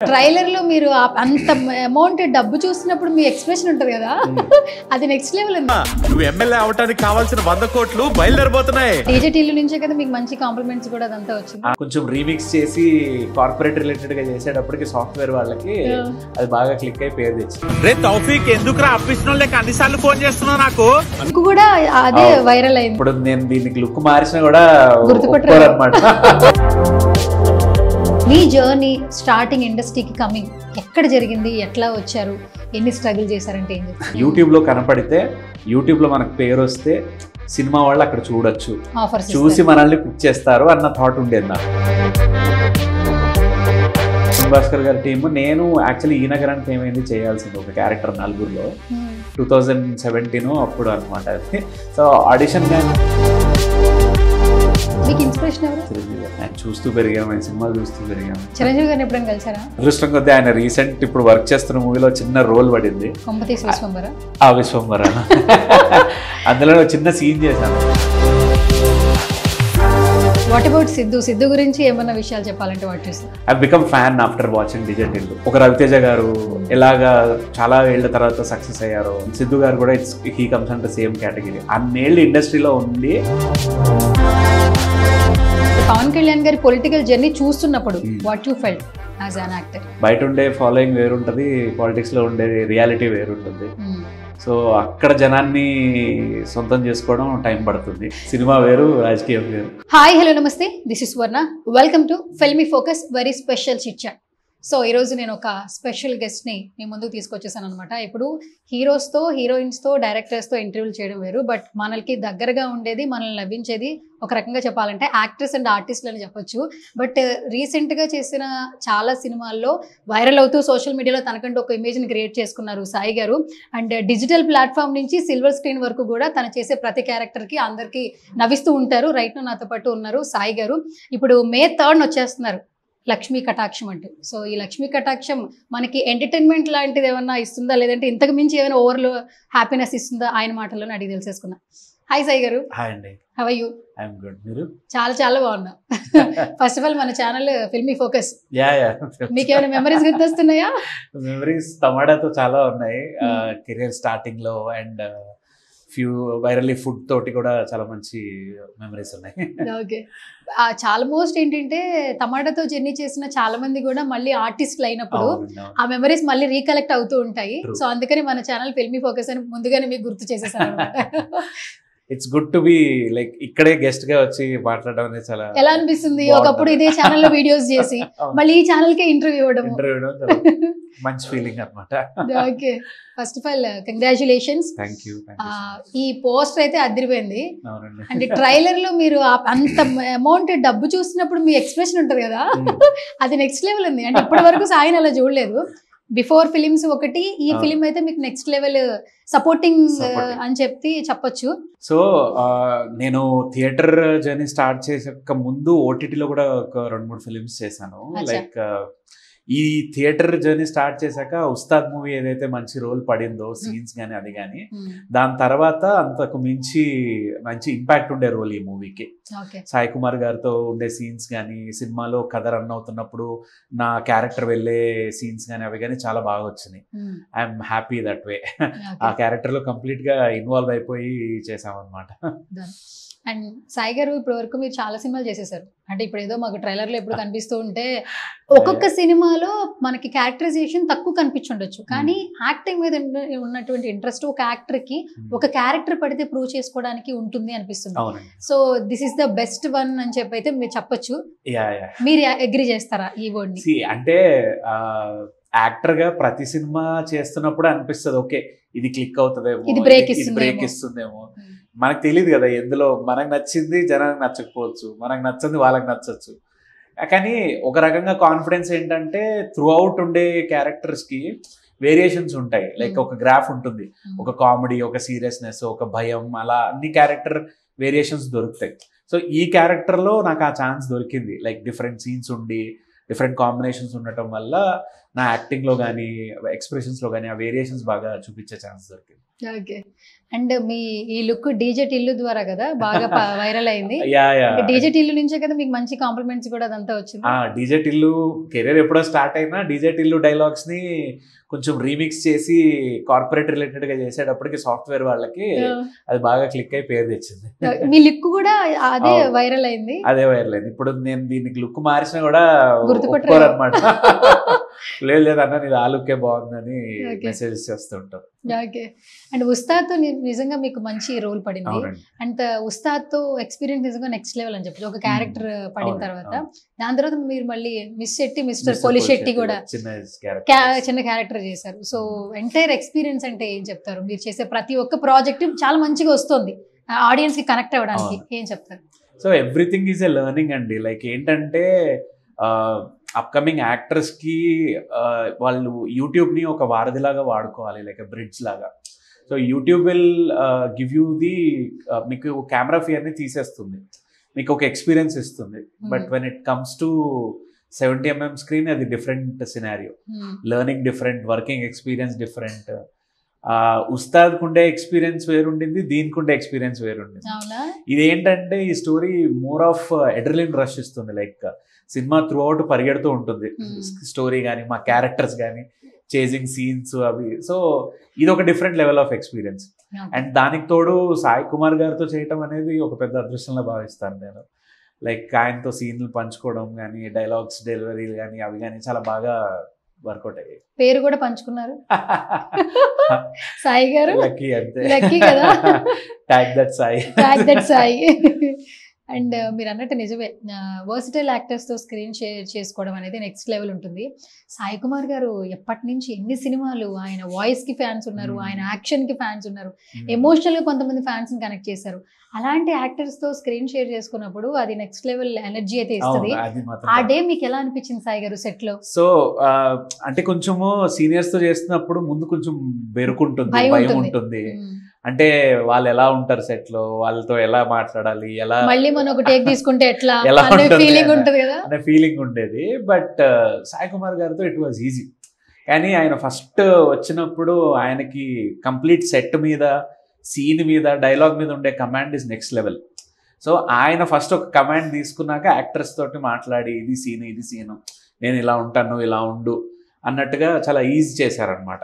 Trailer లో మీరు అంత అమౌంట్ డబ్బు చూసినప్పుడు మీ ఎక్స్ప్రెషన్ ఉంటది కదా, అది నెక్స్ట్ లెవెల్ ఉంది. నువ్వు ఎమ్మెల్యే అవడానికి కావాల్సిన 100 కోట్లు బయలుదేరబోతున్నాయి. డీజే టీవీ నుంచే కదా మీకు మంచి కాంప్లిమెంట్స్ కూడా అదంతా వచ్చింది. కొంచెం రీమిక్స్ చేసి కార్పొరేట్ రిలేటెడ్ గా చేసేటప్పటికి సాఫ్ట్వేర్ వాళ్ళకి అది బాగా క్లిక్ అయి పేరు తెచ్చింది. రే తౌఫీక్ ఎందుకురా అప్పిస్తున్న లేక అన్నిసార్లు ఫోన్ చేస్తున్నావు నాకు కూడా అదే వైరల్ అయింది. ఇప్పుడు నేను దీనికి లుక్ మార్చినా కూడా గుర్తుపట్టారు అనమాట. మీ జర్నీ స్టార్టింగ్ ఇండస్ట్రీకి కమింగ్ ఎక్కడ జరిగింది, ఎట్లా వచ్చారు, ఎన్ని స్ట్రగుల్ చేశారంటే ఏం చెప్తారు? యూట్యూబ్ లో కనపడితే, యూట్యూబ్ లో మనకు పేరు వస్తే సినిమా వాళ్ళు అక్కడ చూడొచ్చు, ఆఫర్స్ చూసి మనల్ని పిక్ చేస్తారు అన్న థాట్ ఉండేది నాకు. భాస్కర్ గారి టీమ్, నేను యాక్చువల్లీ ఈ నగరానికి ఏమైంది చేయాల్సింది ఒక క్యారెక్టర్ నలుగురులో 2017 అప్పుడు అనమాట అది. సో ఆడిషన్ కానీ మీకు ఇన్స్పిరేషన్ ఎవరు? చిరంజీవి గారు. ఆయన చూస్తూ పెరిగాము, ఆయన సినిమాలు చూస్తూ పెరిగాము. చిరంజీవి గారిని ఎప్పుడైనా కలిసారా? అదృష్టం కొద్దీ ఆయన రీసెంట్ ఇప్పుడు వర్క్ చేస్తున్న మూవీలో చిన్న రోల్ పడింది, కొంపతీసి విశ్వంబర. ఆ విశ్వంబర. అందులో చిన్న సీన్ చేశాను. What about Siddhu? సిద్ధు గురించి ఏమన్నా విషయాలు చెప్పాలంటే what is? I become fan after watching DJ Tillu. ఒక రవితేజ గారు ఎలాగా చాలా ఏళ్ల తర్వాత సక్సెస్ అయ్యారో, సిద్ధు గారు కూడా he comes and same category. అన్నేళ్ళు ఇండస్ట్రీలో ఉండి పవన్ కళ్యాణ్ గారి పొలిటికల్ జర్నీ చూస్తున్నప్పుడు what you felt as an actor? బయట ఉండే ఫాలోయింగ్ వేరుంటుంది, పాలిటిక్స్ లో ఉండే రియాలిటీ వేరుంటుంది. సో అక్కడ జనాన్ని సొంతం చేసుకోవడం టైం పడుతుంది. సినిమా వేరు, రాజకీయం వేరు. హాయ్, హలో, నమస్తే. This is Varna. Welcome to Filmy Focus very special chit chat. So ఈరోజు నేను ఒక స్పెషల్ గెస్ట్ని మీ ముందుకు తీసుకొచ్చేసాను అనమాట. ఇప్పుడు హీరోస్తో, హీరోయిన్స్తో, డైరెక్టర్స్తో ఇంటర్వ్యూలు చేయడం వేరు, బట్ మనకి దగ్గరగా ఉండేది, మనల్ని నవ్వించేది ఒక రకంగా చెప్పాలంటే యాక్టర్స్ అండ్ ఆర్టిస్టులు అని చెప్పొచ్చు. బట్ రీసెంట్గా చేసిన చాలా సినిమాల్లో వైరల్ అవుతూ సోషల్ మీడియాలో తనకంటూ ఒక ఇమేజ్ని క్రియేట్ చేసుకున్నారు సాయి గారు. అండ్ డిజిటల్ ప్లాట్ఫామ్ నుంచి సిల్వర్ స్క్రీన్ వరకు కూడా తను చేసే ప్రతి క్యారెక్టర్కి అందరికీ నవ్విస్తూ ఉంటారు. రైట్ నాతో పాటు ఉన్నారు సాయి గారు. ఇప్పుడు May 3 వచ్చేస్తున్నారు లక్ష్మీ కటాక్షం అంటూ. సో ఈ లక్ష్మీ కటాక్షం మనకి ఎంటర్టైన్మెంట్ లాంటిది ఏమన్నా ఇస్తుందా, లేదంటే ఇంతకు మించి ఏమైనా ఓవర్లో హ్యాపీనెస్ ఇస్తుందా? ఆయన మాటల్లోనే అడిగి తెలిసేసుకున్నా. హాయ్ సాయి గారు. హాయ్ అండి. How are you? I'm good. మీరు? చాలా చాలా బాగున్నా. ఫస్ట్ ఆఫ్ ఆల్ మన ఛానల్ ఫిల్మీ ఫోకస్. యా. మీకు ఏమైనా మెమరీస్ గుర్తొస్తున్నాయా? మెమరీస్ టమాటాతో చాలా ఉన్నాయి. కెరియర్ స్టార్టింగ్ లో అండ్ ఫ్యూ వైరల్లీ ఫుడ్ తోటి కూడా చాలా మంచి మెమరీస్ ఉన్నాయి. ఓకే. చాలా మోస్ట్ ఏంటంటే టమాటాతో జర్నీ చేసిన చాలా మంది కూడా మళ్ళీ ఆర్టిస్టులు అయినప్పుడు ఆ మెమరీస్ మళ్ళీ రీకలెక్ట్ అవుతూ ఉంటాయి. సో అందుకని మన ఛానల్ ఫిల్మీ ఫోకస్ అని ముందుగానే మీకు గుర్తు చేసేసాను. It's good to be like ఇక్కడే గెస్ట్ గా వచ్చి మాట్లాడడం అనేది చాలా ఎలా అనిపిస్తుంది? ఒకప్పుడు ఇదే ఛానల్లో వీడియోస్ చేసి మళ్ళీ ఈ ఛానల్ కే ఇంటర్వ్యూ ఇవ్వడం మంచి ఫీలింగ్ అన్నమాట. Okay, first of all congratulations. Thank you. ఈ పోస్టర్ అయితే అదిరిపోయింది. అంటే ట్రైలర్ లో మీరు అంత అమౌంట్ డబ్బు చూసినప్పుడు మీ ఎక్స్ప్రెషన్ ఉంటది కదా, అది నెక్స్ట్ లెవెల్ ఉంది. అంటే ఇప్పటి వరకు సాయిని అలా చూడలేదు. బిఫోర్ ఫిలిమ్స్ ఒకటి, ఈ ఫిలిం అయితే మీకు నెక్స్ట్ లెవెల్ సపోర్టింగ్ అని చెప్పొచ్చు. సో నేను థియేటర్ జర్నీ స్టార్ట్ చేసాక ముందు ఓటీటీలో కూడా ఒక 2-3 ఫిలిమ్స్ చేశాను. లైక్ ఈ థియేటర్ జర్నీ స్టార్ట్ చేశాక ఉస్తాద్ మూవీ ఏదైతే మంచి రోల్ పడిందో, సీన్స్ కానీ అది కానీ, దాని తర్వాత అంతకు మించి మంచి ఇంపాక్ట్ ఉండే రోల్ ఈ మూవీకి. సాయి కుమార్ గారితో ఉండే సీన్స్ కానీ, సినిమాలో కథ రన్ అవుతున్నప్పుడు నా క్యారెక్టర్ వెళ్ళే సీన్స్ కానీ అవి కానీ చాలా బాగా వచ్చినాయి. I'm happy that way. ఆ క్యారెక్టర్ లో కంప్లీట్ గా ఇన్వాల్వ్ అయిపోయి చేసామన్నమాట. అండ్ సాయి గారు ఇప్పటి వరకు మీరు చాలా సినిమాలు చేసేసారు. అంటే ఇప్పుడు ఏదో మాకు ట్రైలర్లో ఎప్పుడు కనిపిస్తూ ఉంటే ఒక్కొక్క సినిమాలో మనకి క్యారెక్టరైజేషన్ తక్కువ కనిపించుండొచ్చు, కానీ యాక్టింగ్ మీద ఉన్నటువంటి ఇంట్రెస్ట్ ఒక యాక్టర్కి ఒక క్యారెక్టర్ పడితే ప్రూవ్ చేసుకోవడానికి ఉంటుంది అనిపిస్తుంది. So this is the best one అని చెప్పి అయితే మీరు చెప్పొచ్చు. మీరు అగ్రీ చేస్తారా ఈ వర్డ్ ని? అంటే యాక్టర్ గా ప్రతి సినిమా చేస్తున్నప్పుడు అనిపిస్తుంది ఓకే ఇది క్లిక్ అవుతుందేమో, ఇది బ్రేక్ ఇస్తుందేమో. మనకు తెలియదు కదా ఎందులో మనకు నచ్చింది జనానికి నచ్చకపోవచ్చు, మనకు నచ్చింది వాళ్ళకి నచ్చచ్చు. కానీ ఒక రకంగా కాన్ఫిడెన్స్ ఏంటంటే త్రూ అవుట్ ఉండే క్యారెక్టర్స్కి వేరియేషన్స్ ఉంటాయి. లైక్ ఒక గ్రాఫ్ ఉంటుంది, ఒక కామెడీ, ఒక సీరియస్నెస్, ఒక భయం, అలా అన్ని క్యారెక్టర్ వేరియేషన్స్ దొరుకుతాయి. సో ఈ క్యారెక్టర్లో నాకు ఆ ఛాన్స్ దొరికింది. లైక్ డిఫరెంట్ సీన్స్ ఉండి డిఫరెంట్ కాంబినేషన్స్ ఉండటం వల్ల నా యాక్టింగ్లో కానీ ఎక్స్ప్రెషన్స్లో కానీ ఆ వేరియేషన్స్ బాగా చూపించే ఛాన్స్ దొరికింది. ఓకే. అండ్ మీ ఈ లుక్ డీజే టిల్లు ద్వారా కదా బాగా వైరల్ అయింది. డీజే టిల్లు నుంచే కదా మీకు మంచి కాంప్లిమెంట్స్ కూడా అదంతా వచ్చింది. డీజే టిల్లు కెరీర్ ఎప్పుడో స్టార్ట్ అయినా డీజే టిల్లు డైలాగ్స్ ని కొంచెం రీమిక్స్ చేసి కార్పొరేట్ రిలేటెడ్ గా చేసేటప్పటికి సాఫ్ట్వేర్ వాళ్ళకి అది బాగా క్లిక్ అయి పేరు తెచ్చింది. మీ లుక్ కూడా అదే వైరల్ అయింది. అదే వైరల్ అయింది. ఇప్పుడు నేను దీనికి లుక్ మార్చినా కూడా గుర్తుపట్టారు అనమాట. లేదు అన్న నీది ఆ లుక్కే బాగుందని మెసేజ్ చేస్తుంటారు. ఓకే. అండ్ ఉస్తాద్ తో నిజంగా మీకు మంచి రోల్ పడింది. అండ్ ఉస్తాద్ తో ఎక్స్పీరియన్స్ నిజంగా నెక్స్ట్ లెవెల్ అని చెప్పచ్చు. ఒక క్యారెక్టర్ పడిన తర్వాత దాని తర్వాత మీరు మళ్ళీ మిస్టర్ పోలిశెట్టి కూడా చిన్న క్యారెక్టర్ చేశారు. సో ఎంటైర్ ఎక్స్పీరియన్స్ అంటే ఏం చెప్తారు? మీరు చేసే ప్రతి ఒక్క ప్రాజెక్ట్ చాలా మంచిగా వస్తుంది, ఆడియన్స్ కి కనెక్ట్ అవ్వడానికి ఏం చెప్తారు? So everything is a learning అండి. లైక్ ఏంటంటే అప్కమింగ్ యాక్టర్స్ కి వాళ్ళు యూట్యూబ్ ని ఒక వారధిలాగా వాడుకోవాలి, లైక్ బ్రిడ్జ్ లాగా. So YouTube will give you the మీకు కెమెరా ఫియర్ ని తీసేస్తుంది, మీకు ఒక ఎక్స్పీరియన్స్ ఇస్తుంది. But when it comes to 70mm screen అది different scenario. Learning different, working experience different. Ustaad కుండే ఎక్స్పీరియన్స్ వేరుండింది, దీనికి ఉండే ఎక్స్పీరియన్స్ వేరుండింది. ఇదేంటంటే ఈ story more of adrenaline rush ఇస్తుంది. లైక్ సినిమా త్రూ అవుట్ పరిగెడుతూ ఉంటుంది స్టోరీ కానీ మా క్యారెక్టర్స్ కానీ చేజింగ్ సీన్స్ అవి. సో ఇది ఒక different level of experience. And దానికి తోడు సాయి కుమార్ గారితో చేయటం అనేది ఒక పెద్ద అదృష్టంలో భావిస్తాను నేను. లైక్ ఆయనతో సీన్లు పంచుకోవడం కానీ డైలాగ్స్ డెలివరీలు కానీ అవి కానీ చాలా బాగా వర్కౌట్ అయ్యాయి. పేరు కూడా పంచుకున్నారు సాయి గారు. లక్కీ అంతే, లక్కీ కదా. Tag that Sai, tag that Sai. And మీరు అన్నట్టు నిజమే, వర్సిటైల్ యాక్టర్స్తో స్క్రీన్ షేర్ చేసుకోవడం అనేది నెక్స్ట్ లెవెల్ ఉంటుంది. సాయి కుమార్ గారు ఎప్పటి నుంచి ఎన్ని సినిమాలు, ఆయన వాయిస్కి ఫ్యాన్స్ ఉన్నారు, ఆయన యాక్షన్కి ఫ్యాన్స్ ఉన్నారు, ఎమోషనల్గా కొంతమంది ఫ్యాన్స్ని కనెక్ట్ చేశారు. అలాంటి యాక్టర్స్తో స్క్రీన్ షేర్ చేసుకున్నప్పుడు అది నెక్స్ట్ లెవెల్ ఎనర్జీ అయితే ఇస్తుంది. ఆ డే మీకు ఎలా అనిపించింది సాయి గారు సెట్లో? సో అంటే కొంచెము సీనియర్స్తో చేస్తున్నప్పుడు ముందు కొంచెం బెరుకుంటుంది, భయం ఉంటుంది. అంటే వాళ్ళు ఎలా ఉంటారు సెట్ లో, వాళ్ళతో ఎలా మాట్లాడాలి, ఎలా మళ్ళీ మనం ఒక టేక్ తీసుకుంటే ఎట్లా ఫీలింగ్ ఉంటుంది కదా అనే ఫీలింగ్ ఉండేది. బట్ సాయి కుమార్ గారితో ఇట్ వాజ్ ఈజీ. కానీ ఆయన ఫస్ట్ వచ్చినప్పుడు ఆయనకి కంప్లీట్ సెట్ మీద, సీన్ మీద, డైలాగ్ మీద ఉండే command is next level. So ఆయన ఫస్ట్ ఒక కమాండ్ తీసుకున్నాక యాక్టర్స్ తోటి మాట్లాడి ఇది సీను నేను ఇలా ఉంటాను ఇలా ఉండు అన్నట్టుగా చాలా ఈజీ చేశారనమాట.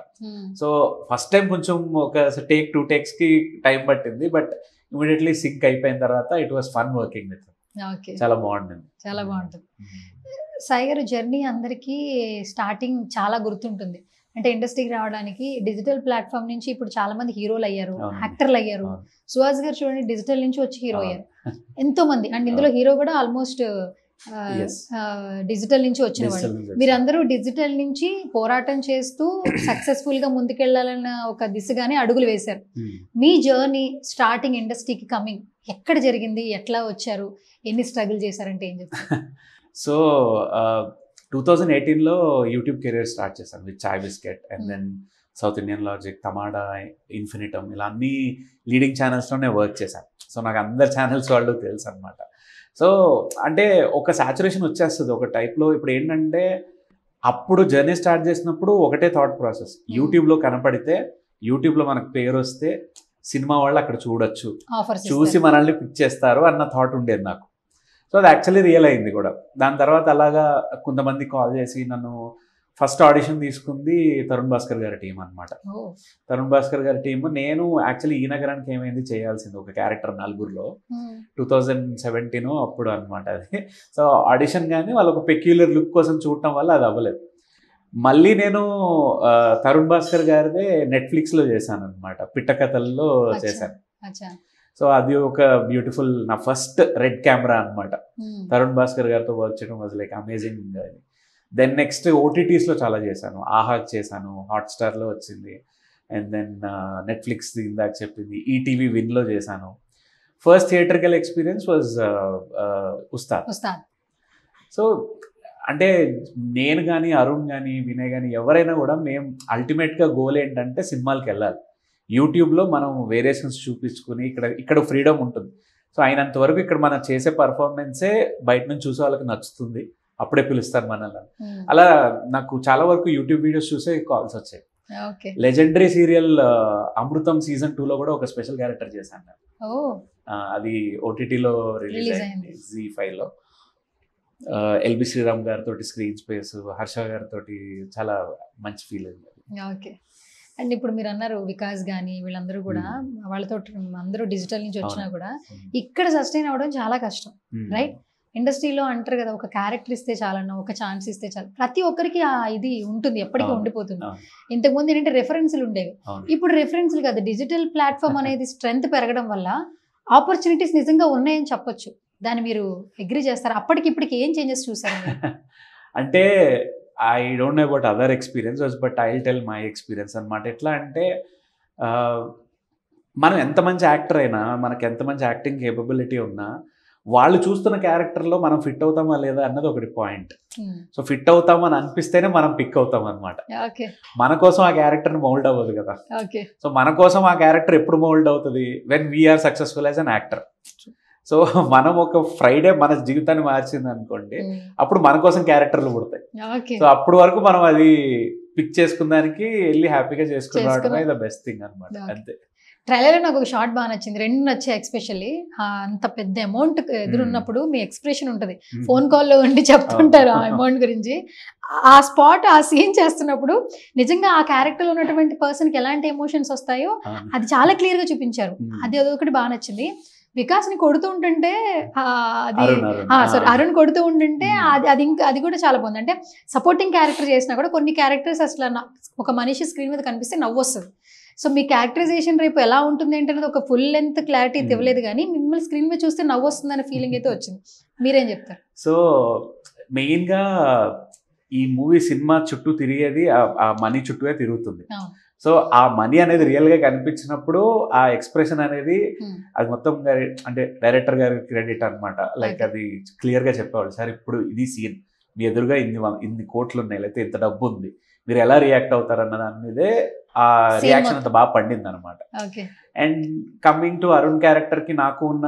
సో ఫస్ట్ టైం కొంచెం ఒక టేక్ 2 టేక్స్కి టైం పట్టింది. బట్ ఇమీడియట్లీ సింక్ అయిపోయిన తర్వాత it was fun working with. చాలా బాగుంటుంది, చాలా బాగుంటుంది. సాయి గారు జర్నీ అందరికీ స్టార్టింగ్ చాలా గుర్తుంటుంది. అంటే ఇండస్ట్రీకి రావడానికి డిజిటల్ ప్లాట్ఫామ్ నుంచి ఇప్పుడు చాలా మంది హీరోలు అయ్యారు, యాక్టర్లు అయ్యారు. సుహాస్ గారు చూడండి డిజిటల్ నుంచి వచ్చి హీరో అయ్యారు ఎంతో మంది. అండ్ ఇందులో హీరో కూడా ఆల్మోస్ట్ డిజిటల్ నుంచి వచ్చిన వాళ్ళు. మీరందరూ డిజిటల్ నుంచి పోరాటం చేస్తూ సక్సెస్ఫుల్ గా ముందుకెళ్లాలన్న ఒక దిశగానే అడుగులు వేశారు. మీ జర్నీ స్టార్టింగ్ ఇండస్ట్రీకి కమింగ్ ఎక్కడ జరిగింది, ఎట్లా వచ్చారు, ఎన్ని స్ట్రగుల్ చేశారంటే ఏం చెప్తారు? సో 2018లో యూట్యూబ్ కెరీర్ స్టార్ట్ చేశాను with Chai Biscuit and then South Indian Logic, Tamada, Infinitum, ఇలా అన్ని లీడింగ్ ఛానల్స్లోనే వర్క్ చేశాను. సో నాకు అందరు ఛానల్స్ వాళ్ళు తెలుసు అనమాట. సో అంటే ఒక సాచురేషన్ వచ్చేస్తుంది ఒక టైప్లో. ఇప్పుడు ఏంటంటే అప్పుడు జర్నీ స్టార్ట్ చేసినప్పుడు ఒకటే థాట్ ప్రాసెస్, యూట్యూబ్లో కనపడితే, యూట్యూబ్లో మనకు పేరు వస్తే సినిమా వాళ్ళు అక్కడ చూడొచ్చు, చూసి మనల్ని పిక్ చేస్తారు అన్న థాట్ ఉండేది నాకు. సో అది యాక్చువల్లీ రియల్ అయింది కూడా. దాని తర్వాత అలాగా కొంతమంది కాల్ చేసి నన్ను ఫస్ట్ ఆడిషన్ తీసుకుంది తరుణ్ భాస్కర్ గారి టీం అనమాట. తరుణ్ భాస్కర్ గారి టీం, నేను యాక్చువల్లీ ఈ నగరానికి ఏమైంది చేయాల్సింది ఒక క్యారెక్టర్ నలుగురులో 2017 అప్పుడు అనమాట అది. సో ఆడిషన్ కానీ వాళ్ళు ఒక పెక్యులర్ లుక్ కోసం చూడటం వల్ల అది అవ్వలేదు. మళ్ళీ నేను తరుణ్ భాస్కర్ గారిదే నెట్ఫ్లిక్స్లో చేశాను అనమాట, పిట్టకథల్లో చేశాను. సో అది ఒక బ్యూటిఫుల్, నా ఫస్ట్ రెడ్ కెమెరా అనమాట. తరుణ్ భాస్కర్ గారితో వర్క్ చేయడం was like amazing. Then next ఓటీటీస్లో చాలా చేశాను, ఆహాకి చేశాను, హాట్స్టార్లో వచ్చింది, అండ్ దెన్ నెట్ఫ్లిక్స్ ఇందాక చెప్పింది, ఈటీవీ విన్లో చేశాను. First theatrical experience was Ustaad. So అంటే నేను కానీ అరుణ్ కానీ వినయ్ కానీ ఎవరైనా కూడా మేము అల్టిమేట్గా గోల్ ఏంటంటే సినిమాలకు వెళ్ళాలి. యూట్యూబ్లో మనం వేరియేషన్స్ చూపించుకుని ఇక్కడ ఫ్రీడమ్ ఉంటుంది. సో అయినంత వరకు ఇక్కడ మనం చేసే పర్ఫార్మెన్సే బయట నుంచి చూసే వాళ్ళకి నచ్చుతుంది, అప్పుడే పిలుస్తారు మనల్ని. అలా నాకు చాలా వరకు యూట్యూబ్ వీడియోస్ చూసే కాల్స్ వచ్చాయి. లెజెండరీ సీరియల్ అమృతం సీజన్ 2 లో కూడా ఒక స్పెషల్ క్యారెక్టర్ చేశాను నేను. అది ఓటీటీలో రిలీజ్ అయింది Z5 లో. ఎల్బి శ్రీరామ్ గారితో స్క్రీన్ స్పేస్, హర్ష గారితో చాలా మంచి ఫీల్ అయింది. ఓకే. అండ్ ఇప్పుడు మీరు అన్నారు వికాస్ కానీ వీళ్ళందరూ కూడా వాళ్ళతో అందరూ డిజిటల్ నుంచి వచ్చినా కూడా ఇక్కడ సస్టైన్ అవ్వడం చాలా కష్టం, రైట్? ఇండస్ట్రీలో అంటారు కదా, ఒక క్యారెక్టర్ ఇస్తే చాలన్నా, ఒక ఛాన్స్ ఇస్తే చాలు. ప్రతి ఒక్కరికి ఆ ఇది ఉంటుంది, ఎప్పటికీ ఉండిపోతుంది. ఇంతకుముందు ఏంటంటే రెఫరెన్స్లు ఉండేవి, ఇప్పుడు రెఫరెన్స్లు కాదు. డిజిటల్ ప్లాట్ఫామ్ అనేది స్ట్రెంగ్త్ పెరగడం వల్ల ఆపర్చునిటీస్ నిజంగా ఉన్నాయని చెప్పొచ్చు. దాన్ని మీరు అగ్రీ చేస్తారు? అప్పటికి ఇప్పటికి ఏం చేంజెస్ చూసారు? అంటే I don't know about other experience, but I will tell my experience అనమాట. ఎట్లా అంటే మనం ఎంత మంచి యాక్టర్ అయినా, మనకి ఎంత మంచి యాక్టింగ్ కేపబిలిటీ ఉన్నా, వాళ్ళు చూస్తున్న క్యారెక్టర్లో మనం ఫిట్ అవుతామా లేదా అన్నది ఒకటి పాయింట్. సో ఫిట్ అవుతామని అనిపిస్తేనే మనం పిక్ అవుతాం అనమాట. మన కోసం ఆ క్యారెక్టర్ని మౌల్డ్ అవ్వదు కదా. సో మన కోసం ఆ క్యారెక్టర్ ఎప్పుడు మౌల్డ్ అవుతుంది? When we are successful as an actor. So మనం ఒక ఫ్రైడే మన జీవితాన్ని మార్చింది అనుకోండి, అప్పుడు మన కోసం క్యారెక్టర్లు పుడతాయి. సో అప్పటి వరకు మనం అది పిక్ చేసుకున్నానికి వెళ్ళి హ్యాపీగా చేసుకుని రావడమే ద బెస్ట్ థింగ్ అనమాట. అంతే. ట్రైలర్లో నాకు ఒక షార్ట్ బాగా నచ్చింది, 2 నచ్చాయి ఎక్స్పెషల్లీ. అంత పెద్ద అమౌంట్ ఎదురున్నప్పుడు మీ ఎక్స్ప్రెషన్ ఉంటుంది, ఫోన్ కాల్లో ఉండి చెప్తుంటారు ఆ అమౌంట్ గురించి. ఆ స్పాట్, ఆ సీన్ చేస్తున్నప్పుడు నిజంగా ఆ క్యారెక్టర్లో ఉన్నటువంటి పర్సన్కి ఎలాంటి ఎమోషన్స్ వస్తాయో అది చాలా క్లియర్గా చూపించారు. అది అదొకటి బాగా నచ్చింది. వికాస్ని కొడుతూ ఉంటుంటే అది సారీ అరుణ్ కొడుతూ ఉంటుంటే అది ఇంకా అది కూడా చాలా బాగుంది. అంటే సపోర్టింగ్ క్యారెక్టర్ చేసినా కూడా కొన్ని క్యారెక్టర్స్ అసలు ఒక మనిషి స్క్రీన్ మీద కనిపిస్తే నవ్వు వస్తుంది. సో మీ క్యారెక్టరైజేషన్ రేపు ఎలా ఉంటుంది ఏంటనేది ఒక ఫుల్ లెంత్ క్లారిటీ ఇవ్వలేదు, కానీ మిమ్మల్ని స్క్రీన్ మీద చూస్తే నవ్వు వస్తుంది అనే ఫీలింగ్ అయితే వచ్చింది. మీరేం చెప్తారు? సో మెయిన్గా ఈ మూవీ సినిమా చుట్టూ తిరిగేది ఆ మనీ చుట్టూనే తిరుగుతుంది. సో ఆ మనీ అనేది రియల్గా కనిపించినప్పుడు ఆ ఎక్స్ప్రెషన్ అనేది అది మొత్తం అంటే డైరెక్టర్ గారి క్రెడిట్ అనమాట. లైక్ అది క్లియర్గా చెప్పేవాళ్ళు, సార్ ఇప్పుడు ఇది సీన్, మీ ఎదురుగా ఇన్ని కోట్లు ఉన్నాయి, లేకపోతే ఇంత డబ్బు ఉంది, మీరు ఎలా రియాక్ట్ అవుతారు అన్న దాని మీదే ఆ రియాక్షన్ అంత బాగా పండింది అనమాట. అండ్ కమింగ్ టు అరుణ్ క్యారెక్టర్కి నాకు ఉన్న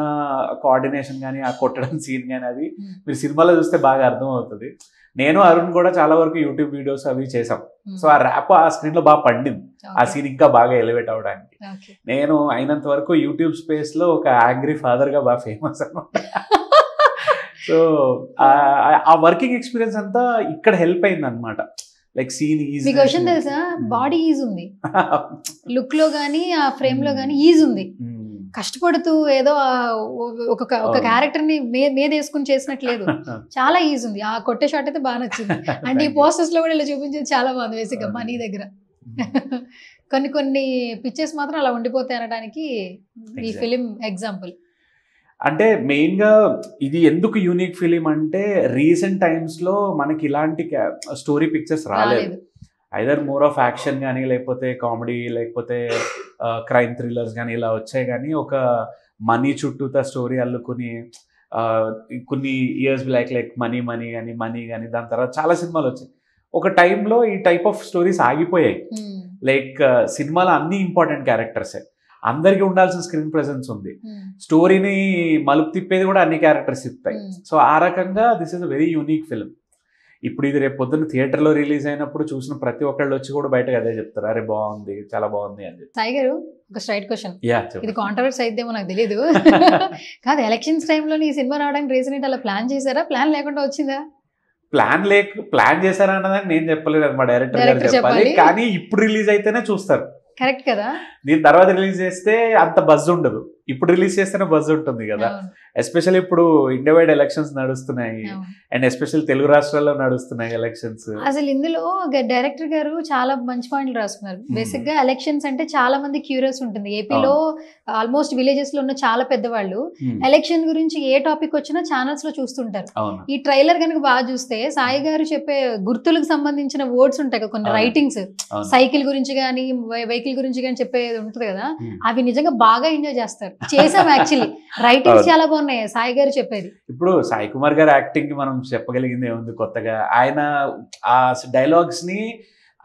కోఆర్డినేషన్ కానీ, ఆ కొట్టడం సీన్ కానీ, అది మీరు సినిమాలో చూస్తే బాగా అర్థం అవుతుంది. నేను అరుణ్ కూడా చాలా వరకు యూట్యూబ్ వీడియోస్ అవి చేసాం. సో ఆ ర్యాప్ ఆ స్క్రీన్ లో బాగా పండింది, ఆ సీన్ ఇంకా బాగా ఎలివేట్ అవడానికి. నేను అయినంత వరకు యూట్యూబ్ స్పేస్ లో ఒక యాంగ్రీ ఫాదర్ గా బాగా ఫేమస్ అనమాట. సో ఆ వర్కింగ్ ఎక్స్పీరియన్స్ అంతా ఇక్కడ హెల్ప్ అయింది అనమాట. లైక్ సీన్ ఈజ్, మీకు విషయం తెలుసా, బాడీ ఈజ్ ఉంది, లుక్ లో గానీ ఆ ఫ్రేమ్ లో గానీ ఈజ్ ఉంది. కష్టపడుతూ ఏదో ఒక క్యారెక్టర్ ని మీద వేసుకుని చేసినట్లేదు, చాలా ఈజీ ఉంది. ఆ కొట్టే షాట్ అయితే బాగా నచ్చింది. అంటే ఈ పోస్టర్స్ లో కూడా ఇలా చూపించేది చాలా బాగుంది. బేసిక్గా మనీ దగ్గర కొన్ని పిక్చర్స్ మాత్రం అలా ఉండిపోతాయి అనడానికి ఈ ఫిలిం ఎగ్జాంపుల్. అంటే మెయిన్గా ఇది ఎందుకు యూనిక్ ఫిలిం అంటే రీసెంట్ టైమ్స్లో మనకి ఇలాంటి స్టోరీ పిక్చర్స్ రాలేదు. ఐదర్ మోర్ ఆఫ్ యాక్షన్ కానీ, లేకపోతే కామెడీ, లేకపోతే క్రైమ్ థ్రిల్లర్స్ కానీ ఇలా వచ్చాయి. కానీ ఒక మనీ చుట్టూతా స్టోరీ అల్లుకుని కొన్ని ఇయర్స్ లైక్ మనీ కానీ దాని తర్వాత చాలా సినిమాలు వచ్చాయి. ఒక టైంలో ఈ టైప్ ఆఫ్ స్టోరీస్ ఆగిపోయాయి. లైక్ సినిమాలో అన్ని ఇంపార్టెంట్ క్యారెక్టర్సే, అందరికీ ఉండాల్సిన స్క్రీన్ ప్రెజెన్స్ ఉంది, స్టోరీని మలుపు తిప్పేది కూడా అన్ని క్యారెక్టర్స్ ఇస్తాయి. సో ఆ రకంగా this is a very unique film. ఇప్పుడు ఇది రేపు పొద్దున్న థియేటర్లో రిలీజ్ అయినప్పుడు చూసిన ప్రతి ఒక్కళ్ళు వచ్చి కూడా బయటకు అదే చెప్తారు, అరే బాగుంది, చాలా బాగుంది అని చెప్పి. సాయి గారు, ఒక స్ట్రైట్ క్వశ్చన్, ఇది కాంట్రవర్సీ అయిద్దేమో నాకు తెలియదు కాదు, ఎలక్షన్స్ టైంలో ఈ సినిమా రావడానికి రీజన్ ఏంటి? అలా ప్లాన్ చేశారా, ప్లాన్ లేకుండా వచ్చిందా? ప్లాన్ చేశారా అన్నదాన్ని నేను చెప్పలేదు, అది మా డైరెక్టర్ గారు చెప్పాలి. కానీ ఇప్పుడు రిలీజ్ అయితేనే చూస్తారు. కరెక్ట్ కదా. దీని తర్వాత రిలీజ్ చేస్తే అంత బజ్ ఉండదు, ఇప్పుడు రిలీజ్ చేస్తేనే బజ్ ఉంటుంది కదా. ఎస్పెషల్లీ ఇప్పుడు ఇండియా వైడ్ ఎలక్షన్స్ నడుస్తున్నాయి, అండ్ ఎస్పెషల్లీ తెలుగు రాష్ట్రాల్లో నడుస్తున్నాయి ఎలక్షన్స్. అసలు ఇందులో డైరెక్టర్ గారు చాలా మంచి పాయింట్లు రాసుకున్నారు. బేసిక్ గా ఎలక్షన్స్ అంటే చాలా మంది క్యూరియస్ ఉంటుంది. ఏపీలో ఆల్మోస్ట్ విలేజెస్ లో ఉన్న చాలా పెద్దవాళ్ళు ఎలక్షన్ గురించి ఏ టాపిక్ వచ్చినా ఛానల్స్ లో చూస్తుంటారు. ఈ ట్రైలర్ కనుక బాగా చూస్తే సాయి గారు చెప్పే గుర్తులకు సంబంధించిన వర్డ్స్ ఉంటాయి, కొన్ని రైటింగ్స్, సైకిల్ గురించి కానీ వెహికల్ గురించి కానీ చెప్పేది ఉంటుంది కదా, అవి నిజంగా బాగా ఎంజాయ్ చేస్తారు. చేసాం యాక్చువల్లీ, రైటింగ్స్ చాలా బాగున్నాయి సాయి గారు చెప్పేది. ఇప్పుడు సాయి కుమార్ గారు యాక్టింగ్ కి మనం చెప్పగలిగింది ఏముంది కొత్తగా? ఆయన ఆ డైలాగ్స్ ని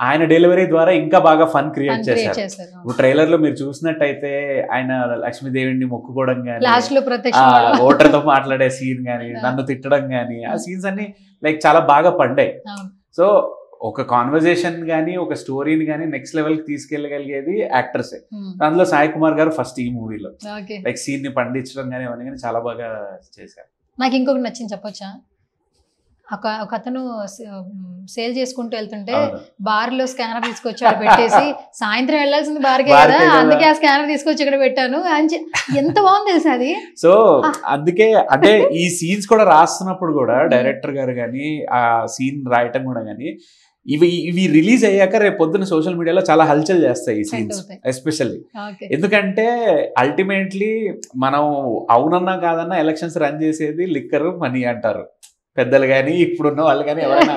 ఆయన డెలివరీ ద్వారా ఇంకా బాగా ఫన్ క్రియేట్ చేశారు. చేశారు ఇప్పుడు ట్రైలర్ లో మీరు చూసినట్టయితే ఆయన లక్ష్మీదేవిని మొక్కుకోవడం కానీ, లాస్ట్ లో ప్రత్యక్ష ఓటర్ తో మాట్లాడే సీన్ కానీ, నన్ను తిట్టడం కానీ, ఆ సీన్స్ అన్ని లైక్ చాలా బాగా పండాయి. సో ఒక కాన్వర్జేషన్ కానీ ఒక స్టోరీని కానీ నెక్స్ట్ లెవెల్ కి తీసుకెళ్ళగలిగేది యాక్టర్సే. అందులో సాయి కుమార్ గారు ఫస్ట్ ఈ మూవీలో లైక్ సీన్ ని పండించడం కానీ అవన్నీ కానీ చాలా బాగా చేశారు. నాకు ఇంకొకటి నచ్చింది చెప్పొచ్చా? ఒక అతను సేల్ చేసుకుంటూ వెళ్తుంటే బార్ లో స్కానర్ తీసుకొచ్చి అక్కడ పెట్టేసి సాయంత్రం వెళ్ళాల్సింది బార్కే కదా, అందుకే ఆ స్కానర్ తీసుకొచ్చి ఇక్కడ పెట్టాను అని ఎంత బాగుంది తెలుసా అది. సో అందుకే అంటే ఈ సీన్స్ కూడా రాస్తున్నప్పుడు కూడా డైరెక్టర్ గారు కానీ ఆ సీన్ రాయటం కూడా కానీ ఇవి రిలీజ్ అయ్యాక రేపు పొద్దున్న సోషల్ మీడియాలో చాలా హల్చల్ చేస్తాయి ఈ సీన్స్ ఎస్పెషల్లీ. ఎందుకంటే అల్టిమేట్లీ మనం అవునన్నా కాదన్నా ఎలక్షన్స్ రన్ చేసేది లిక్కర్ మనీ అంటారు పెద్దలు కానీ ఇప్పుడున్న వాళ్ళు కానీ ఎవరైనా.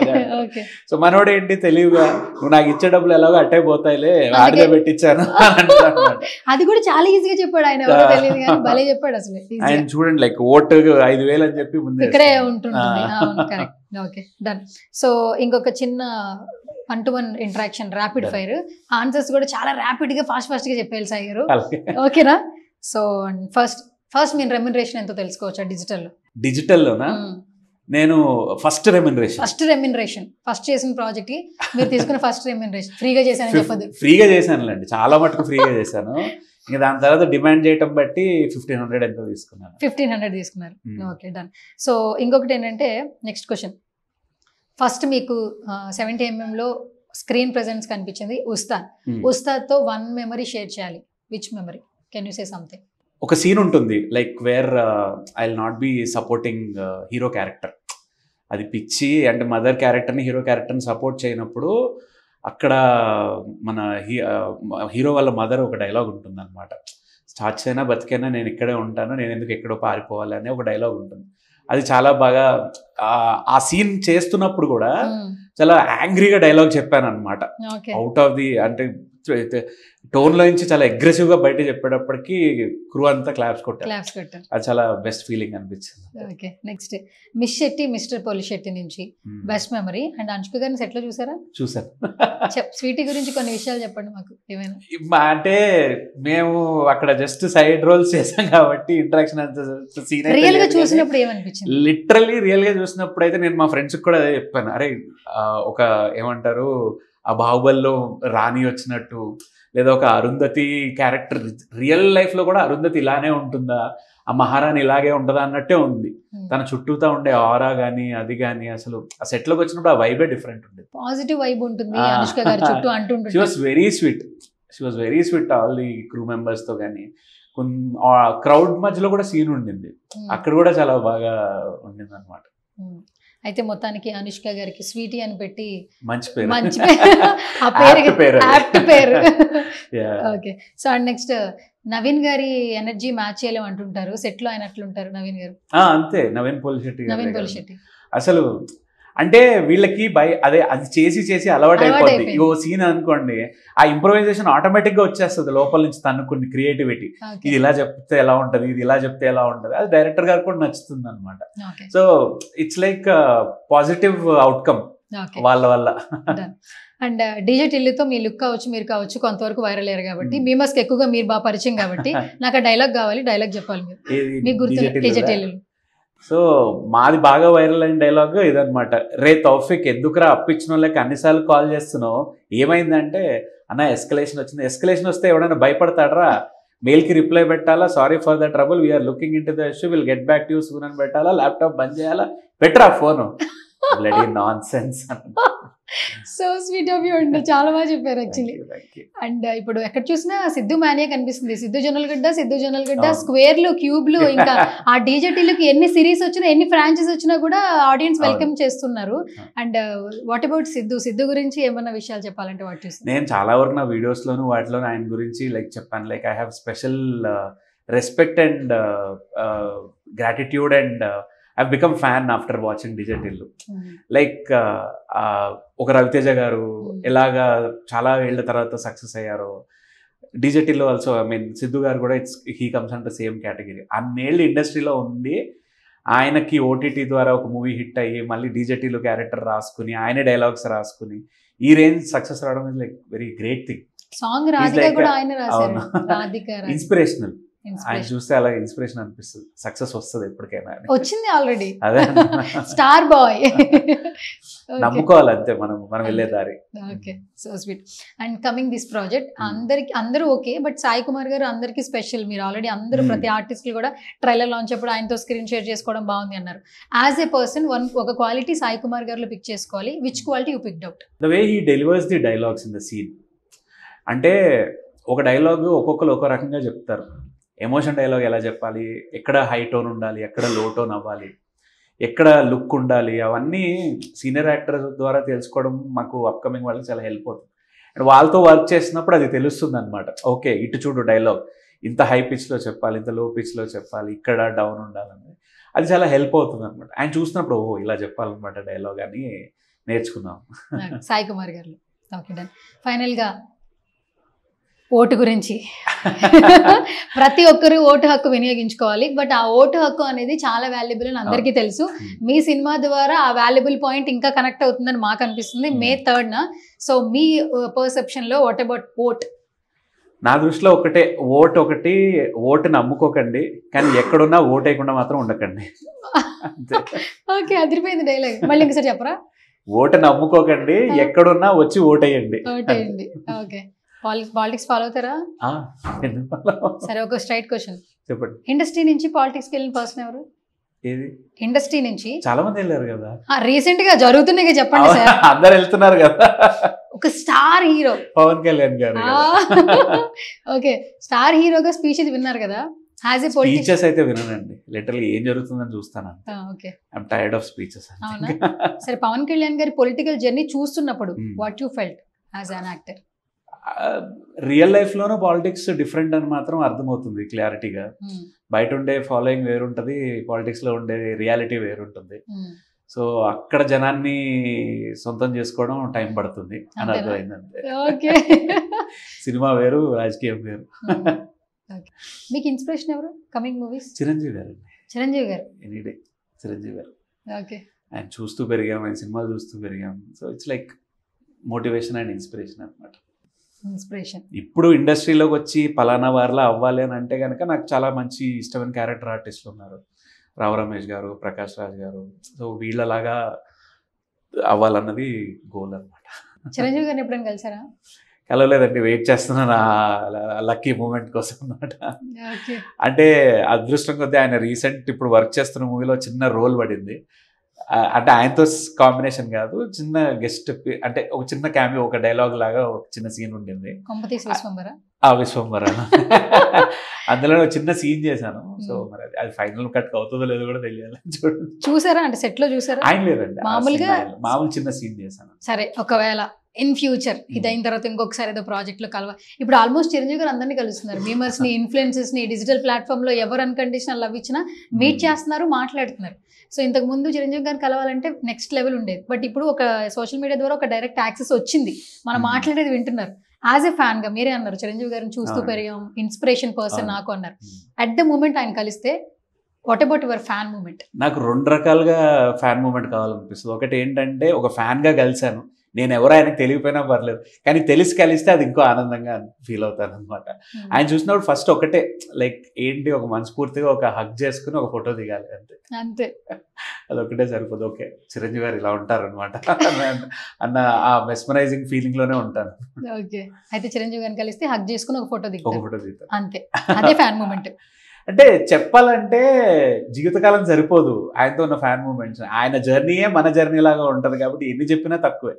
సో మనోడు ఏంటి తెలివిగా నువ్వు నాకు ఇచ్చే డబ్బులు ఎలాగో అట్టే పోతాయిలే వాడిగా పెట్టించాను అది కూడా చాలా ఈజీగా చెప్పాడు ఆయన. భలే చెప్పాడు అసలు ఆయన. చూడండి లైక్ ఓటు 5,000 అని చెప్పి ముందు ఇక్కడే ఉంటుంది. కరెక్ట్. Okay done. సో ఇంకొక చిన్న 1-to-1 interaction rapid fire. Answers కూడా చాలా ర్యాపిడ్ గా ఫాస్ట్ గా చెప్పేయాలి సాయి గారు, ఓకేనా? సో ఫస్ట్ మీ రెమ్యునరేషన్ ఎంతో తెలుసుకోవచ్చా డిజిటల్లోనా? నేను ఫస్ట్ రెమ్యునరేషన్ ఫస్ట్ చేసిన ప్రాజెక్ట్ కి మీరు తీసుకున్న ఫస్ట్ రెమ్యునరేషన్ ఫ్రీగా చేశానని చెప్పదు. ఫ్రీగా చేశానులేండి, చాలా మటుకు ఫ్రీగా చేశాను. ఇంకా దాని తర్వాత డిమాండ్ చేయటం బట్టి 1,500 ఎంతో తీసుకున్నాను. 1,500 తీసుకున్నారు. Okay done. సో ఇంకొకటి ఏంటంటే నెక్స్ట్ క్వశ్చన్. ఫస్ట్ మీకు 70mm లో స్క్రీన్ ప్రెజెన్స్ కనిపించింది ఉస్తాద్ తో 1 మెమరీ షేర్ చేయాలి. Which memory? Can you say something? ఒక సీన్ ఉంటుంది like where I will not be supporting hero character. అది పిచ్చి అంటే మదర్ క్యారెక్టర్ని హీరో క్యారెక్టర్ని సపోర్ట్ చేయనప్పుడు అక్కడ మన హీరో వాళ్ళ మదర్ ఒక డైలాగ్ ఉంటుంది అనమాట. స్టార్ట్స్ అయినా బతికైనా నేను ఇక్కడే ఉంటాను, నేను ఎందుకు ఎక్కడో పారిపోవాలి అనే ఒక డైలాగ్ ఉంటుంది. అది చాలా బాగా ఆ సీన్ చేస్తున్నప్పుడు కూడా చాలా యాంగ్రీగా డైలాగ్ చెప్పాను అనమాట. అవుట్ ఆఫ్ ది అంటే టోన్లో నుంచి చాలా అగ్రెసివ్గా బయట చెప్పేటప్పటికి క్రూ అంతా క్లాప్స్ కొట్టారు. అది చాలా బెస్ట్ ఫీలింగ్ అనిపించింది. Okay next Miss Shetty Mister Polishetty నుంచి బెస్ట్ మెమరీ. అండ్ అనుష్క గారిని సెట్ లో చూసాను. స్వీటీ గురించి కొన్ని విషయాలు చెప్పండి మాకు ఏమైనా. అంటే మేము అక్కడ జస్ట్ సైడ్ రోల్స్ చేసాం కాబట్టి ఇంటరాక్షన్ అంత సీన్ రియల్ గా చూసినప్పుడు ఏమనిపించింది? లిటరల్లీ రియల్ గా చూసినప్పుడు అయితే నేను మా ఫ్రెండ్స్ కూడా అదే చెప్పాను. అరే ఒక ఏమంటారు ఆ బాహుబలిలో రాణి వచ్చినట్టు లేదా ఒక అరుంధతి క్యారెక్టర్ రియల్ లైఫ్ లో కూడా అరుంధతి ఇలానే ఉంటుందా, ఆ మహారాణి ఇలాగే ఉంటుందా అన్నట్టే ఉంది. తన చుట్టూతా ఉండే ఆరా గానీ అది గానీ అసలు ఆ సెట్ లోకి వచ్చినప్పుడు ఆ వైబే డిఫరెంట్ ఉండేది. పాజిటివ్ వైబ్ ఉంటుంది అనుష్క గారి చుట్టూ అంటుంటుంది. She was very sweet all the crew members తో కానీ క్రౌడ్ మధ్యలో కూడా సీన్ ఉండింది. అక్కడ కూడా చాలా బాగా ఉండింది అనమాట. అయితే మొత్తానికి అనుష్క గారికి స్వీటీ అని పెట్టి మంచి పేరు. Okay. So and next Naveen గారి ఎనర్జీ మ్యాచ్ చేయలేము అంటుంటారు. సెట్ లో ఆయన అట్లుంటారు నవీన్ గారు. అంతే నవీన్ పోలిశెట్టి అసలు అంటే వీళ్ళకి అది చేసి అలవాటు అయిపోద్ది. ఇగో సీన్ అనుకోండి ఆ ఇంప్రొవైజేషన్ ఆటోమేటిక్ గా వచ్చేస్తుంది లోపల నుంచి తనుకుని క్రియేటివిటీ. ఇది ఇలా చెప్తే ఎలా ఉంటది, ఇది ఇలా చెప్తే ఎలా ఉంటది, అది డైరెక్టర్ గారికి కూడా నచ్చుతుంది అనమాట. So it's like positive outcome వాళ్ళ వల్ల. అండ్ డీజే టిల్లుతో మీ లుక్ కావచ్చు మీరు కావచ్చు కొంతవరకు వైరల్ అయ్యారు కాబట్టి మీమస్కి ఎక్కువగా మీరు బాగా పరిచయం కాబట్టి నాకు ఆ డైలాగ్ కావాలి, డైలాగ్ చెప్పాలి మీరు. మీకు గుర్తు డీజే టిల్లు. సో మాది బాగా వైరల్ అయిన డైలాగ్ ఇదనమాట. రే తౌఫిక్ ఎందుకురా అప్పించిన వాళ్ళకి అన్నిసార్లు కాల్ చేస్తున్నావు, ఏమైందంటే అన్న ఎస్కలేషన్ వచ్చింది. ఎస్కలేషన్ వస్తే ఎవడైనా భయపడతాడరా, మెయిల్కి రిప్లై పెట్టాలా, sorry for the trouble, we are looking into the issue, will get back to you soon అని పెట్టాలా, ల్యాప్టాప్ బంద్ చేయాలా, పెట్టరా phone. Bloody nonsense. So sweet of you అండి, చాలా బాగా చెప్పారు యాక్చువల్లీ. అండ్ ఇప్పుడు ఎక్కడ చూసినా సిద్ధు మానియా కనిపిస్తుంది. సిద్ధు జొన్నలగడ్డ స్క్వేర్లు క్యూబ్లు ఇంకా ఆ డీజేటీలకు ఎన్ని సిరీస్ వచ్చినా ఎన్ని ఫ్రాంచైజ్ వచ్చినా కూడా ఆడియన్స్ వెల్కమ్ చేస్తున్నారు. అండ్ వాట్ అబౌట్ సిద్ధు గురించి ఏమన్నా విషయాలు చెప్పాలంటే వాటి చూసి నేను చాలా వరకు నా వీడియోస్ లోను వాటిలోను ఆయన గురించి లైక్ చెప్పాను. Like I have special respect and gratitude and I've become fan after watching DJ Tillu. Like ఒక రవితేజ గారు ఎలాగా చాలా ఏళ్ల తర్వాత సక్సెస్ అయ్యారో, DJ Tillu also I mean Siddhu garu కూడా he comes and the same category. అన్నేళ్ళు ఇండస్ట్రీలో ఉంది, ఆయనకి ఓటీటీ ద్వారా ఒక మూవీ హిట్ అయ్యి మళ్ళీ DJ Tillu క్యారెక్టర్ రాసుకుని ఆయన డైలాగ్స్ రాసుకుని ఈ రేంజ్ సక్సెస్ రావడం is like very great thing. Song Radhika like కూడా a- ఆయన రాశారు. అవును. రాధిక ఇన్స్పిరేషనల్. ఆయన ఇన్స్పిరేషన్ చూస్తే అలా ఇన్స్పిరేషన్ అనిపిస్తుంది, సక్సెస్ వస్తుంది ఎప్పటికైనా అని. వచ్చింది ఆల్రెడీ. అదే స్టార్ బాయ్. నమ్ముకోవాలి అంతే మనం వెళ్ళే దారి. Okay, so sweet. And coming this project, అందరూ ఓకే, బట్ సాయి కుమార్ గారు అందరికి స్పెషల్. మీరు ఆల్రెడీ అందరూ ప్రతి ఆర్టిస్టులు కూడా ట్రైలర్ లాంచ్ అప్పుడు ఆయనతో స్క్రీన్ షేర్ చేసుకోవడం బాగుంది అన్నారు. యాజ్ ఏ పర్సన్ ఒక క్వాలిటీ సాయి కుమార్ గారిలో పిక్ చేసుకోవాలి. Which quality you picked out? The way he delivers the dialogues in the scene. అంటే ఒక డైలాగ్ ఒక్కొక్కరు ఒక్కో రకంగా చెప్తారు. ఎమోషన్ డైలాగ్ ఎలా చెప్పాలి, ఎక్కడ హై టోన్ ఉండాలి, ఎక్కడ లో టోన్ అవ్వాలి, ఎక్కడ లుక్ ఉండాలి, అవన్నీ సీనియర్ యాక్టర్ ద్వారా తెలుసుకోవడం మాకు అప్కమింగ్ వాళ్ళకి చాలా హెల్ప్ అవుతుంది. అండ్ వాళ్ళతో వర్క్ చేసినప్పుడు అది తెలుస్తుంది అనమాట. ఓకే, ఇటు చూడు డైలాగ్ ఇంత హై పిచ్లో చెప్పాలి, ఇంత లో పిచ్లో చెప్పాలి, ఇక్కడ డౌన్ ఉండాలని, అది చాలా హెల్ప్ అవుతుంది అనమాట. ఆయన చూసినప్పుడు ఓ ఇలా చెప్పాలన్నమాట డైలాగ్ అని నేర్చుకున్నాం. సాయి కుమార్ గారు. Okay, done. ఫైనల్గా ఓటు గురించి. ప్రతి ఒక్కరు ఓటు హక్కు వినియోగించుకోవాలి, బట్ ఆ ఓటు హక్కు అనేది చాలా వాల్యుబుల్ అని అందరికీ తెలుసు. మీ సినిమా ద్వారా ఆ వాల్యుబుల్ పాయింట్ ఇంకా కనెక్ట్ అవుతుందని మాకు అనిపిస్తుంది. May 3rd. సో మీ పర్సెప్షన్ లో వాట్ అబౌట్ ఓట్? నా దృష్టిలో ఒకటే, ఓటు నమ్ముకోకండి, కానీ ఎక్కడున్నా ఓటు వేయకుండా మాత్రం ఉండకండి. ఓకే, అదిరిపోయింది డైలాగ్. మళ్ళీ ఇంకోసారి చెప్పరా? ఓటు నమ్ముకోకండి, ఎక్కడున్నా వచ్చి ఓటేయండి. ఓటేయండి. ఓకే, పాలిటిక్స్ ఫాలో అవుతారా? సరే, ఒక స్ట్రైట్ క్వశ్చన్ చెప్పండి. ఇండస్ట్రీ నుంచి పాలిటిక్స్ కి వెళ్ళిన పర్సన్ ఎవరు? ఏది? ఇండస్ట్రీ నుంచి చాలా మంది వెళ్ళారు కదా. రీసెంట్ గా జరుగుతున్నాయి, చెప్పండి సార్. అందరు వెళ్తున్నారు కదా. ఒక స్టార్ హీరో పవన్ కళ్యాణ్ గారు. ఓకే, స్టార్ హీరోగా స్పీచ్ విన్నారు కదా. స్పీచెస్ అయితే వినండి, లిటరల్లీ ఏం జరుగుతుందని చూస్తాను. Okay, I'm tired of speeches. అవునా? సరే, పవన్ కళ్యాణ్ గారి పొలిటికల్ జర్నీ చూస్తున్నప్పుడు what you felt as an actor? Real life లోనూ పాలిటిక్స్ డిఫరెంట్ అని మాత్రం అర్థమవుతుంది క్లారిటీగా. బయట ఉండే ఫాలోయింగ్ వేరుంటది, పాలిటిక్స్ లో ఉండే రియాలిటీ వేరుంటుంది. సో అక్కడ జనాన్ని సొంతం చేసుకోవడం టైం పడుతుంది అని అర్థమైందంటే. సినిమా వేరు, రాజకీయం వేరు. మీకు ఇన్స్పిరేషన్ ఎవరు కమింగ్ మూవీస్? చిరంజీవి గారు. చిరంజీవి గారు ఎనీడే చిరంజీవి గారు. ఓకే, ఆయన చూస్తూ పెరిగాం, ఆయన సినిమాలు చూస్తూ పెరిగాం. So it's like motivation and inspiration అనమాట. ఇన్స్పిరేషన్. ఇప్పుడు ఇండస్ట్రీలోకి వచ్చి పలానా వారిలా అవ్వాలి అని అంటే కనుక నాకు చాలా మంచి ఇష్టమైన క్యారెక్టర్ ఆర్టిస్టులు ఉన్నారు. రావు రమేష్ గారు, ప్రకాష్ రాజ్ గారు. సో వీళ్ళలాగా అవ్వాలన్నది గోల్ అనమాట. చిరంజీవి గారిని ఎప్పుడైనా కలిసారా? కలవలేదండి, వెయిట్ చేస్తున్నాను లక్కీ మూమెంట్ కోసం అనమాట. అంటే అదృష్టం కొద్దీ ఆయన రీసెంట్ ఇప్పుడు వర్క్ చేస్తున్న మూవీలో చిన్న రోల్ పడింది. అంటే ఆయనతో కాంబినేషన్ కాదు, చిన్న గెస్ట్, అంటే ఒక చిన్న క్యామియో, ఒక డైలాగ్ లాగా ఒక చిన్న సీన్ ఉండింది. విశ్వంబర. అందులో చిన్న సీన్ చేశాను. సో మరి అది ఫైనల్ కట్ అవుతుందో లేదో కూడా తెలియాలి. చూసారా? అంటే సెట్ లో చూసారా? ఆయన లేదండి, మామూలు చిన్న సీన్ చేశాను. సరే, ఒకవేళ ఇన్ ఫ్యూచర్ ఇదైన తర్వాత ఇంకొకసారి ఏదో ప్రాజెక్ట్ లో కలవ. ఇప్పుడు ఆల్మోస్ట్ చిరంజీవి గారు అందరినీ కలుస్తున్నారు. మీమర్స్ ని, ఇన్ఫ్లుయెన్సెస్ ని, డిజిటల్ ప్లాట్ఫామ్ లో ఎవరు అన్కండిషనల్ లవ్ ఇచ్చినా మీట్ చేస్తున్నారు, మాట్లాడుతున్నారు. సో ఇంతకు ముందు చిరంజీవి గారిని కలవాలంటే నెక్స్ట్ లెవెల్ ఉండేది, బట్ ఇప్పుడు ఒక సోషల్ మీడియా ద్వారా ఒక డైరెక్ట్ యాక్సెస్ వచ్చింది, మనం మాట్లాడేది వింటున్నారు. యాజ్ ఎ ఫ్యాన్ గా మీరే అన్నారు చిరంజీవి గారిని చూస్తూ పెరిగాం, ఇన్స్పిరేషన్ పర్సన్ నాకు అన్నారు. అట్ ద మూమెంట్ ఆయన కలిస్తే what about your fan moment? నాకు 2 రకాలుగా ఫ్యాన్ మూమెంట్ కావాలనిపిస్తుంది. ఒకటి ఏంటంటే, ఒక ఫ్యాన్ గా కలిశాను, నేను ఎవరో ఆయనకు తెలియపోయినా పర్లేదు, కానీ తెలిసి కలిస్తే అది ఇంకో ఆనందంగా ఫీల్ అవుతాను అనమాట. ఆయన చూసినప్పుడు ఫస్ట్ ఒకటే, లైక్ ఏంటి, ఒక మనస్ఫూర్తిగా ఒక హగ్ చేసుకుని ఒక ఫోటో దిగాలి అంతే. అదొకటే సరిపోదు. ఓకే, చిరంజీవి గారు ఇలా ఉంటారు అనమాట అన్న ఆ మెస్మరైజింగ్ ఫీలింగ్ లోనే ఉంటాను. ఓకే, అయితే చిరంజీవి గారిని కలిస్తే హగ్ చేసుకుని ఒక ఫోటో దిగుతాను అంతే. అదే ఫ్యాన్ మూమెంట్. అంటే చెప్పాలంటే జీవితకాలం సరిపోదు ఆయనతో ఉన్న ఫ్యాన్ మూమెంట్స్. ఆయన జర్నీయే మన జర్నీ లాగా ఉంటుంది కాబట్టి ఎన్ని చెప్పినా తక్కువే.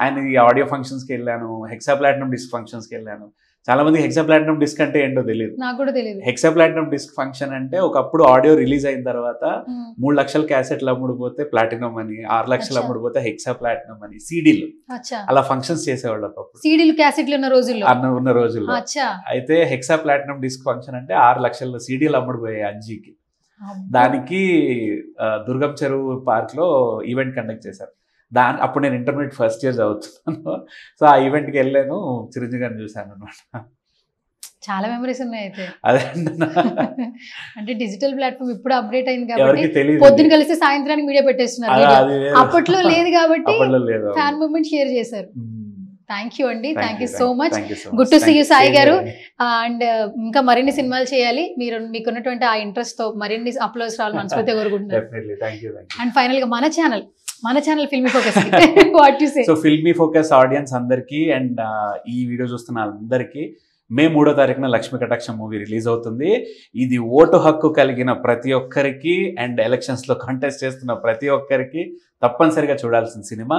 ఆయన ఈ ఆడియో ఫంక్షన్స్కి వెళ్ళాను, హెక్సా ప్లాటినం డిస్క్ ఫంక్షన్స్కి వెళ్ళాను. చాలా మందికి హెక్సా ప్లాటినం డిస్క్ అంటే ఏంటో తెలియదు. నాకు కూడా తెలియదు. హెక్సా ప్లాటినం డిస్క్ ఫంక్షన్ అంటే ఒకప్పుడు ఆడియో రిలీజ్ అయిన తర్వాత 3 లక్షల క్యాసెట్లు అమ్ముడుపోతే ప్లాటినం అని, 6 లక్షలు అమ్ముడుపోతే హెక్సా ప్లాటినం అని, సీడీలు అలా ఫంక్షన్స్ చేసేవాళ్ళు ఒకప్పుడు. సీడీలు క్యాసెట్లు ఉన్న రోజుల్లో. అయితే హెక్సా ప్లాటినం డిస్క్ ఫంక్షన్ అంటే 6 లక్షల సీడీలు అమ్ముడుపోయాయి అంజీకి. దానికి దుర్గం చెరువు పార్క్ లో ఈవెంట్ కండక్ట్ చేశారు. అప్పుడు నేను ఇంటర్మీడియట్ ఫస్ట్ ఇయర్ చదువుతున్నాను. సో ఆ ఈవెంట్కి వెళ్ళాను, చిరంజీవి గారిని చూశాను అనమాట. చాలా మెమరీస్ ఉన్నాయి అయితే. అదే అంటే డిజిటల్ ప్లాట్ఫామ్ ఇప్పుడు అప్డేట్ అయింది కాబట్టి పొద్దున కలిసి సాయంత్రానికి వీడియో పెట్టేస్తున్నారు. అప్పట్లో లేదు కాబట్టి ఫ్యాన్ మూమెంట్ షేర్ చేశారు. థ్యాంక్ యూ అండి, Thank thank you you, so much. thank you so good much. To see Thank you you. Sai Same గారు. here. అండ్ ఇంకా మరిన్ని సినిమాలు చేయాలి, మీకున్నటువంటి ఆ ఇంట్రెస్ట్ తో మరిన్ని అప్లోడ్స్ రావాలి మనస్ఫూర్తిగా కోరుకుంటున్నారు. Definitely. Thank you. And final గా మన channel Filmy focus what you say? So filmy focus audience అందరికీ అండ్ ఈ వీడియో చూస్తున్న అందరికీ మే 3వ తారీఖున లక్ష్మీ కటాక్షం మూవీ రిలీజ్ అవుతుంది. ఇది ఓటు హక్కు కలిగిన ప్రతి ఒక్కరికి అండ్ ఎలక్షన్స్లో కంటెస్ట్ చేస్తున్న ప్రతి ఒక్కరికి తప్పనిసరిగా చూడాల్సిన సినిమా.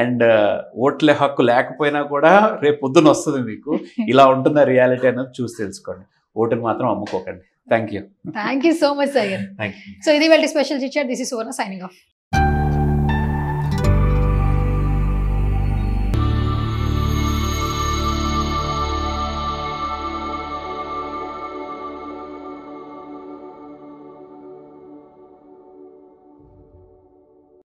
అండ్ ఓట్ల హక్కు లేకపోయినా కూడా రేపు పొద్దున వస్తుంది మీకు. ఇలా ఉంటుందా రియాలిటీ అనేది చూసి తెలుసుకోండి. ఓటుని మాత్రం అమ్ముకోకండి. Thank you so much Sai garu. Thank you. So ఇది వాళ్ళ special chit chat. This is Suvarna signing of.